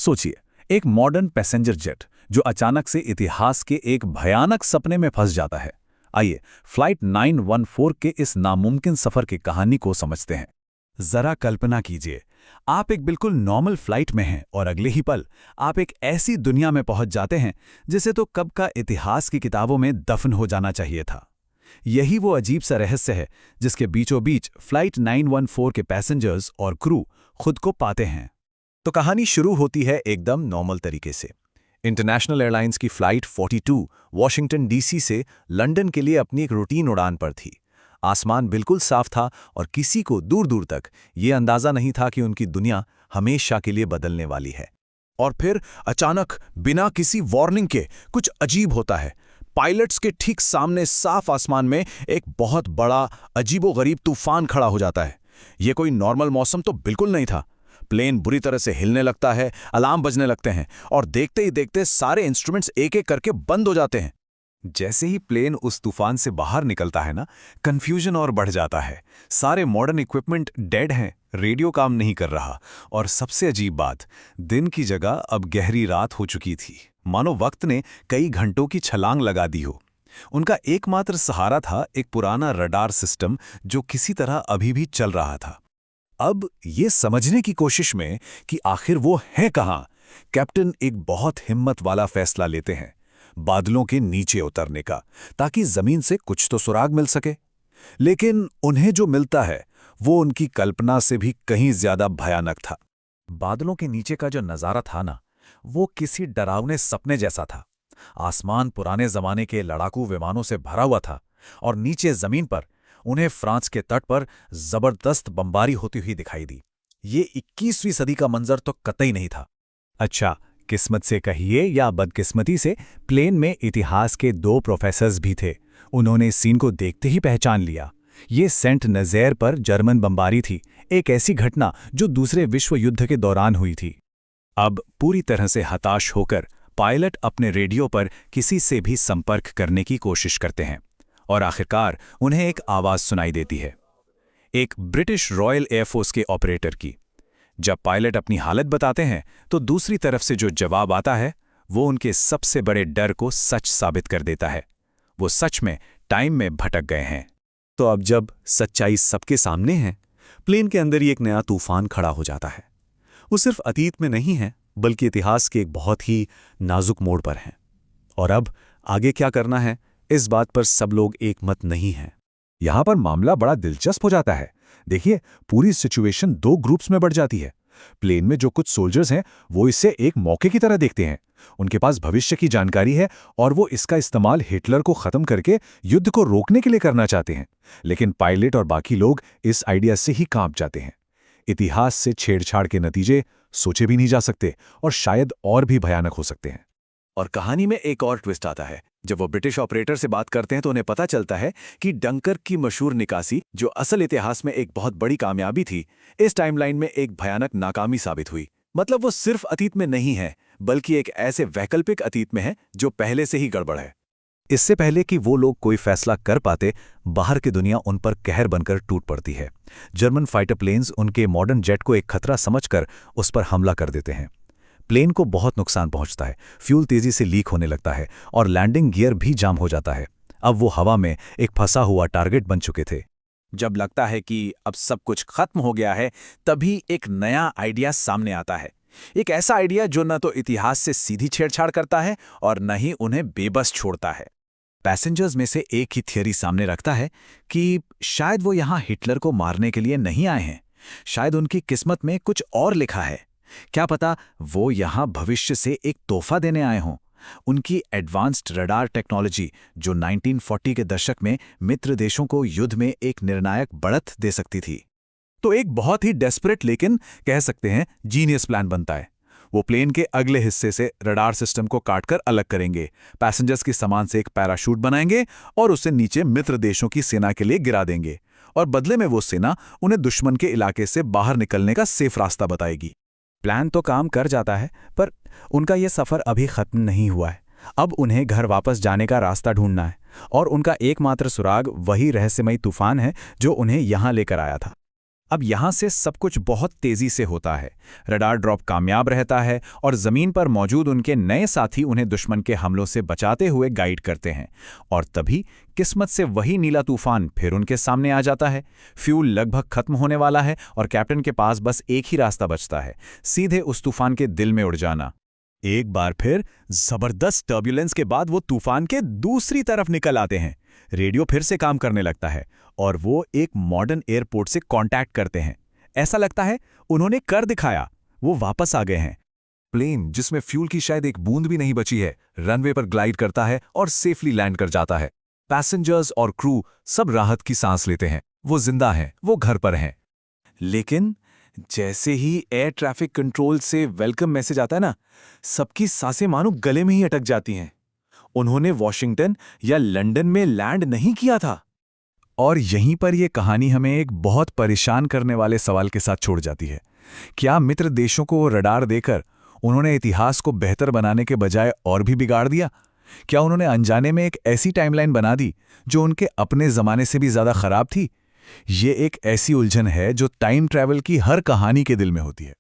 सोचिए, एक modern passenger jet जो अचानक से इतिहास के एक भयानक सपने में फंस जाता है। आइए फ्लाइट 914 के इस नामुमकिन सफर की कहानी को समझते हैं। जरा कल्पना कीजिए, आप एक बिल्कुल नॉर्मल फ्लाइट में हैं और अगले ही पल आप एक ऐसी दुनिया में पहुंच जाते हैं जिसे तो कब का इतिहास की किताबों में दफन हो जाना चाहिए था। यही वो अजीब सा रहस्य है जिसके बीचों बीच फ्लाइट 914 के पैसेंजर्स और क्रू खुद को पाते हैं। तो कहानी शुरू होती है एकदम नॉर्मल तरीके से। इंटरनेशनल एयरलाइंस की फ़्लाइट 42 वॉशिंगटन डीसी से लंदन के लिए अपनी एक रूटीन उड़ान पर थी। आसमान बिल्कुल साफ था और किसी को दूर दूर तक ये अंदाज़ा नहीं था कि उनकी दुनिया हमेशा के लिए बदलने वाली है। और फिर अचानक बिना किसी वार्निंग के कुछ अजीब होता है। पायलट्स के ठीक सामने साफ आसमान में एक बहुत बड़ा अजीबोगरीब तूफान खड़ा हो जाता है। ये कोई नॉर्मल मौसम तो बिल्कुल नहीं था। प्लेन बुरी तरह से हिलने लगता है, अलार्म बजने लगते हैं और देखते ही देखते सारे इंस्ट्रूमेंट्स एक एक करके बंद हो जाते हैं। जैसे ही प्लेन उस तूफान से बाहर निकलता है ना, कंफ्यूजन और बढ़ जाता है। सारे मॉडर्न इक्विपमेंट डेड हैं, रेडियो काम नहीं कर रहा और सबसे अजीब बात, दिन की जगह अब गहरी रात हो चुकी थी। मानो वक्त ने कई घंटों की छलांग लगा दी हो। उनका एकमात्र सहारा था एक पुराना रडार सिस्टम जो किसी तरह अभी भी चल रहा था। अब ये समझने की कोशिश में कि आखिर वो हैं कहाँ, कैप्टन एक बहुत हिम्मत वाला फैसला लेते हैं, बादलों के नीचे उतरने का, ताकि जमीन से कुछ तो सुराग मिल सके। लेकिन उन्हें जो मिलता है वो उनकी कल्पना से भी कहीं ज्यादा भयानक था। बादलों के नीचे का जो नजारा था ना, वो किसी डरावने सपने जैसा था। आसमान पुराने जमाने के लड़ाकू विमानों से भरा हुआ था और नीचे जमीन पर उन्हें फ्रांस के तट पर जबरदस्त बमबारी होती हुई दिखाई दी। ये 21वीं सदी का मंजर तो कतई नहीं था। अच्छा, किस्मत से कहिए या बदकिस्मती से, प्लेन में इतिहास के 2 प्रोफेसर्स भी थे। उन्होंने सीन को देखते ही पहचान लिया। ये सेंट नज़ेर पर जर्मन बमबारी थी, एक ऐसी घटना जो दूसरे विश्व युद्ध के दौरान हुई थी। अब पूरी तरह से हताश होकर पायलट अपने रेडियो पर किसी से भी संपर्क करने की कोशिश करते हैं और आखिरकार उन्हें एक आवाज़ सुनाई देती है, एक ब्रिटिश रॉयल एयरफोर्स के ऑपरेटर की। जब पायलट अपनी हालत बताते हैं तो दूसरी तरफ से जो जवाब आता है वो उनके सबसे बड़े डर को सच साबित कर देता है। वो सच में टाइम में भटक गए हैं। तो अब जब सच्चाई सबके सामने है, प्लेन के अंदर ही एक नया तूफान खड़ा हो जाता है। वो सिर्फ अतीत में नहीं है, बल्कि इतिहास के एक बहुत ही नाजुक मोड़ पर है। और अब आगे क्या करना है, इस बात पर सब लोग एक मत नहीं हैं। यहां पर मामला बड़ा दिलचस्प हो जाता है। देखिए, पूरी सिचुएशन 2 ग्रुप्स में बढ़ जाती है। प्लेन में जो कुछ सोल्जर्स हैं वो इसे एक मौके की तरह देखते हैं। उनके पास भविष्य की जानकारी है और वो इसका इस्तेमाल हिटलर को खत्म करके युद्ध को रोकने के लिए करना चाहते हैं। लेकिन पायलट और बाकी लोग इस आइडिया से ही कांप जाते हैं। इतिहास से छेड़छाड़ के नतीजे सोचे भी नहीं जा सकते और शायद और भी भयानक हो सकते हैं। और कहानी में एक और ट्विस्ट आता है। जब वो ब्रिटिश ऑपरेटर से बात करते हैं तो उन्हें पता चलता है कि डंकर्क की मशहूर निकासी, जो असल इतिहास में एक बहुत बड़ी कामयाबी थी, इस टाइमलाइन में एक भयानक नाकामी साबित हुई। मतलब वो सिर्फ अतीत में नहीं है, बल्कि एक ऐसे वैकल्पिक अतीत में है जो पहले से ही गड़बड़ है। इससे पहले कि वो लोग कोई फैसला कर पाते, बाहर की दुनिया उन पर कहर बनकर टूट पड़ती है। जर्मन फाइटर प्लेन्स उनके मॉडर्न जेट को एक खतरा समझकर उस पर हमला कर देते हैं। प्लेन को बहुत नुकसान पहुंचता है, फ्यूल तेजी से लीक होने लगता है और लैंडिंग गियर भी जाम हो जाता है। अब वो हवा में एक फंसा हुआ टारगेट बन चुके थे। जब लगता है कि अब सब कुछ खत्म हो गया है, तभी एक नया आइडिया सामने आता है। एक ऐसा आइडिया जो न तो इतिहास से सीधी छेड़छाड़ करता है और न ही उन्हें बेबस छोड़ता है। पैसेंजर्स में से एक ही थियरी सामने रखता है कि शायद वो यहाँ हिटलर को मारने के लिए नहीं आए हैं। शायद उनकी किस्मत में कुछ और लिखा है। क्या पता वो यहाँ भविष्य से एक तोहफा देने आए हों। उनकी एडवांस्ड रडार टेक्नोलॉजी, जो 1940 के दशक में मित्र देशों को युद्ध में एक निर्णायक बढ़त दे सकती थी। तो एक बहुत ही डेस्परेट, लेकिन कह सकते हैं जीनियस प्लान बनता है। वो प्लेन के अगले हिस्से से रडार सिस्टम को काटकर अलग करेंगे, पैसेंजर्स की सामान से एक पैराशूट बनाएंगे और उसे नीचे मित्र देशों की सेना के लिए गिरा देंगे। और बदले में वो सेना उन्हें दुश्मन के इलाके से बाहर निकलने का सेफ रास्ता बताएगी। प्लान तो काम कर जाता है, पर उनका ये सफ़र अभी ख़त्म नहीं हुआ है। अब उन्हें घर वापस जाने का रास्ता ढूंढना है और उनका एकमात्र सुराग वही रहस्यमयी तूफान है जो उन्हें यहाँ लेकर आया था। अब यहाँ से सब कुछ बहुत तेजी से होता है। रडार ड्रॉप कामयाब रहता है और जमीन पर मौजूद उनके नए साथी उन्हें दुश्मन के हमलों से बचाते हुए गाइड करते हैं। और तभी किस्मत से वही नीला तूफान फिर उनके सामने आ जाता है। फ्यूल लगभग खत्म होने वाला है और कैप्टन के पास बस एक ही रास्ता बचता है, सीधे उस तूफान के दिल में उड़ जाना। एक बार फिर जबरदस्त टर्ब्यूलेंस के बाद वो तूफान के दूसरी तरफ निकल आते हैं। रेडियो फिर से काम करने लगता है और वो एक मॉडर्न एयरपोर्ट से कांटेक्ट करते हैं। ऐसा लगता है उन्होंने कर दिखाया, वो वापस आ गए हैं। प्लेन, जिसमें फ्यूल की शायद एक बूंद भी नहीं बची है, रनवे पर ग्लाइड करता है और सेफली लैंड कर जाता है। पैसेंजर्स और क्रू सब राहत की सांस लेते हैं। वो जिंदा हैं, वो घर पर हैं। लेकिन जैसे ही एयर ट्रैफिक कंट्रोल से वेलकम मैसेज आता है ना, सबकी सांसें मानो गले में ही अटक जाती हैं। उन्होंने वॉशिंगटन या लंदन में लैंड नहीं किया था। और यहीं पर यह कहानी हमें एक बहुत परेशान करने वाले सवाल के साथ छोड़ जाती है। क्या मित्र देशों को रडार देकर उन्होंने इतिहास को बेहतर बनाने के बजाय और भी बिगाड़ दिया? क्या उन्होंने अनजाने में एक ऐसी टाइमलाइन बना दी जो उनके अपने जमाने से भी ज्यादा खराब थी? ये एक ऐसी उलझन है जो टाइम ट्रैवल की हर कहानी के दिल में होती है।